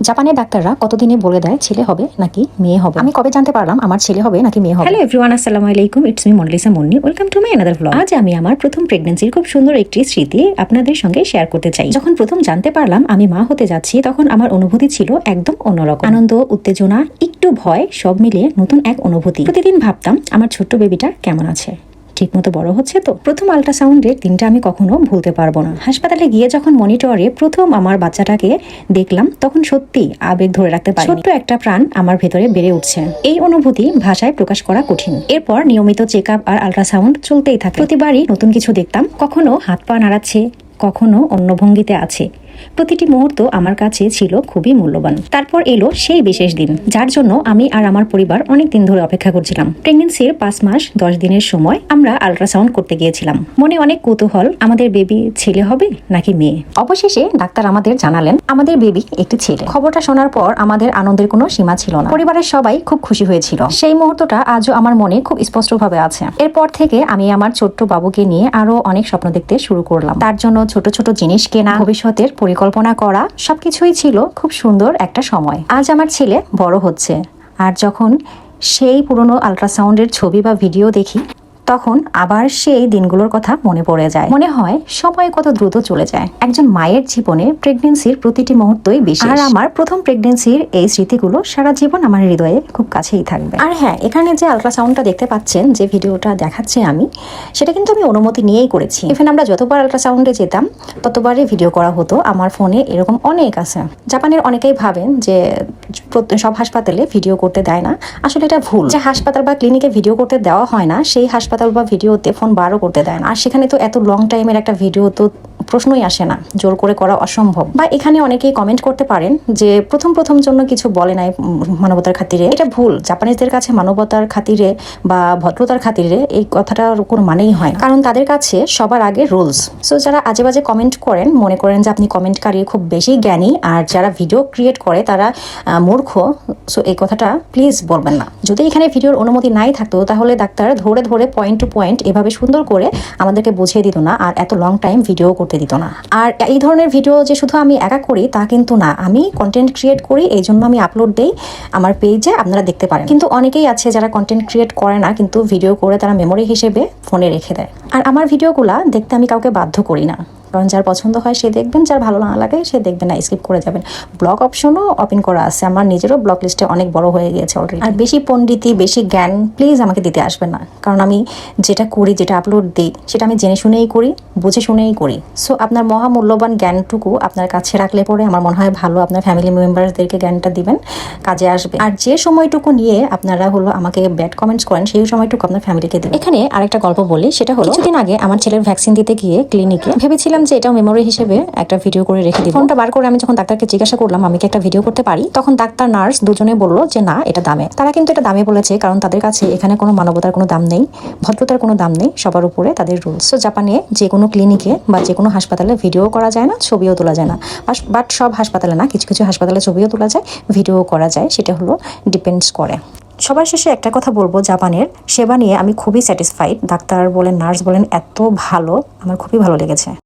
জাপানের ডাক্তাররা কতদিনে বলে দেয় ছেলে হবে নাকি মেয়ে হবে। আমি কবে জানতে পারলাম আমার ছেলে হবে নাকি মেয়ে হবে। হ্যালো এভরিওয়ান, আসসালামু আলাইকুম। It's me Monalisa Munni. Welcome to my another blog. আজ আমি আমার প্রথম প্রেগন্যান্সির খুব সুন্দর একটি স্মৃতি আপনাদের সঙ্গে শেয়ার করতে চাই। যখন প্রথম জানতে পারলাম আমি মা হতে যাচ্ছি, তখন আমার অনুভূতি ছিল একদম অন্যরকম। আনন্দ, উত্তেজনা, একটু ভয়, সব মিলিয়ে নতুন এক অনুভূতি। প্রতিদিন ভাবতাম আমার ছোট্ট বেবিটা কেমন আছে, ঠিকমতো বড় হচ্ছে তো। প্রথম আল্ট্রাসাউন্ডের দিনটা আমি কখনো ভুলতে পারবো না। হাসপাতালে গিয়ে যখন মনিটরে প্রথম আমার বাচ্চাটাকে দেখলাম, তখন সত্যি আবেগ ধরে রাখতে পারি। ছোট্ট একটা প্রাণ আমার ভেতরে বেড়ে উঠছে। এই অনুভূতি ভাষায় প্রকাশ করা কঠিন। এরপর নিয়মিত চেক আপ আর আল্ট্রাসাউন্ড চলতেই থাকে। প্রতিবারই নতুন কিছু দেখতাম, কখনো হাত পা নাড়াচ্ছে, কখনো অন্য ভঙ্গিতে আছে। প্রতিটি মুহূর্ত আমার কাছে ছিল খুবই মূল্যবান। তারপর এলো সেই বিশেষ দিন, যার জন্য আমি আর আমার পরিবার অনেক দিন ধরে অপেক্ষা করছিলাম। প্রেগনেন্সির 5 মাস 10 দিনের সময় আমরা আল্ট্রাসাউন্ড করতে গিয়েছিলাম। মনে অনেক কৌতূহল, আমাদের বেবি ছেলে হবে নাকি মেয়ে। অবশেষে ডাক্তার আমাদের জানালেন আমাদের বেবি একটি ছেলে। খবরটা শোনার পর আমাদের আনন্দের কোনো সীমা ছিল না। পরিবারের সবাই খুব খুশি হয়েছিল। সেই মুহূর্তটা আজও আমার মনে খুব স্পষ্টভাবে আছে। এরপর থেকে আমি আমার ছোট্ট বাবুকে নিয়ে আরো অনেক স্বপ্ন দেখতে শুরু করলাম। তার জন্য ছোট ছোট জিনিস কেনা, ভবিষ্যতের পরিকল্পনা করা, সবকিছুই ছিল খুব সুন্দর একটা সময়। আজ আমার ছেলে বড় হচ্ছে, আর যখন সেই পুরনো আল্ট্রাসাউন্ডের ছবি বা ভিডিও দেখি, তখন আবার সেই দিনগুলোর কথা মনে পড়ে যায়। মনে হয় সময় কত দ্রুত চলে যায়। একজন মায়ের জীবনে প্রেগনেন্সির প্রতিটি মুহূর্তই বিশেষ। আর আমার প্রথম প্রেগনেন্সির এই স্মৃতিগুলো সারা জীবন আমার হৃদয়ে খুব কাছেই থাকবে। আর হ্যাঁ, এখানে যে আল্ট্রাসাউন্ডটা দেখতে পাচ্ছেন, যে ভিডিওটা দেখাচ্ছি আমি, সেটা কিন্তু আমি অনুমতি নিয়েই করেছি। ইভেন আমরা যতবার আল্ট্রাসাউন্ডে যেতাম ততবারই ভিডিও করা হতো। আমার ফোনে এরকম অনেক আছে। জাপানের অনেকেই ভাবেন যে সব হাসপাতালে ভিডিও করতে দেয় না। আসলে এটা ভুল। যে হাসপাতাল বা ক্লিনিকে ভিডিও করতে দেওয়া হয় না, সেই হাসপাতাল বা ভিডিওতে ফোন বারও করতে দেয় না। আর সেখানে তো এত লং টাইমের একটা ভিডিও তো প্রশ্নই আসে না, জোর করে করা অসম্ভব। বা এখানে অনেকেই কমেন্ট করতে পারেন যে প্রথম জন্য কিছু বলে নাই মানবতার খাতিরে। এটা ভুল। জাপানিজদের কাছে মানবতার খাতিরে বা ভদ্রতার খাতিরে এই কথাটার কোনো মানেই হয় না, কারণ তাদের কাছে সবার আগে রুলস। সো যারা আজে বাজে কমেন্ট করেন, মনে করেন যে আপনি কমেন্টকারী খুব বেশি জ্ঞানী, আর যারা ভিডিও ক্রিয়েট করে তারা মূর্খ। সো এই কথাটা প্লিজ বলবেন না। যদি এখানে ভিডিওর অনুমতি নাই থাকতো, তাহলে ডাক্তার ধরে ধরে পয়েন্ট টু পয়েন্ট এভাবে সুন্দর করে আমাদেরকে বুঝিয়ে দিত না, আর এত লং টাইম ভিডিও করতে দিত না। আর এই ধরনের ভিডিও যে শুধু আমি একা করি তা কিন্তু না, আমি কন্টেন্ট ক্রিয়েট করি, এই জন্য আমি আপলোড দেই আমার পেজে, আপনারা দেখতে পারেন। কিন্তু অনেকেই আছে যারা কন্টেন্ট ক্রিয়েট করে না, কিন্তু ভিডিও করে তারা মেমোরি হিসেবে ফোনে রেখে দেয়। আর আমার ভিডিওগুলা দেখতে আমি কাউকে বাধ্য করি না, কারণ যার পছন্দ হয় সে দেখবেন, যার ভালো না লাগে সে দেখবেন না, স্কিপ করে যাবেন। ব্লগ অপশনও ওপেন করা আছে, আমার নিজেরও ব্লগ লিস্টে অনেক বড় হয়ে গিয়েছে অলরেডি। আর বেশি পণ্ডিতি, বেশি জ্ঞান প্লিজ আমাকে দিতে আসবেন না, কারণ আমি যেটা করি, যেটা আপলোড দিই, সেটা আমি জেনে শুনেই করি, বুঝে শুনেই করি। সো আপনার মহামূল্যবান জ্ঞানটুকু আপনার কাছে রাখলে পরে আমার মনে হয় ভালো, আপনার ফ্যামিলি মেম্বারদেরকে জ্ঞানটা দিবেন, কাজে আসবে। আর যে সময়টুকু নিয়ে আপনারা আমাকে ব্যাড কমেন্টস করেন, সেই সময়টুকু আপনার ফ্যামিলিকে দিবেন। এখানে আরেকটা গল্প বলি, সেটা হলো কিছুদিন আগে আমার ছেলের ভ্যাকসিন দিতে গিয়ে ক্লিনিকে ভেবেছিলাম যে এটাও মেমোরি হিসেবে একটা ভিডিও করে রেখে দিব। ফোনটা বার করে আমি যখন ডাক্তারকে জিজ্ঞাসা করলাম আমি কি একটা ভিডিও করতে পারি, তখন ডাক্তার নার্স দুজনে বললো যে না, এটা দামে। তারা কিন্তু এটা দামে বলেছে, কারণ তাদের কাছে এখানে কোনো মানবতার কোনো দাম নেই, ভদ্রতার কোনো দাম নেই, সবার উপরে তাদের রুলস। সো জাপানে যে কোনো ক্লিনিকে বা যে কোনো হাসপাতালে ভিডিও করা যায় না, ছবিও তোলা যায় না। বাট সব হাসপাতালে না, কিছু কিছু হাসপাতালে ছবিও তোলা যায়, ভিডিও করা যায়, সেটা হলো ডিপেন্ডস করে। সবার শেষে একটা কথা বলবো, জাপানের সেবা নিয়ে আমি খুবই স্যাটিসফাইড। ডাক্তার বলেন, নার্স বলেন, এত ভালো, আমার খুবই ভালো লেগেছে।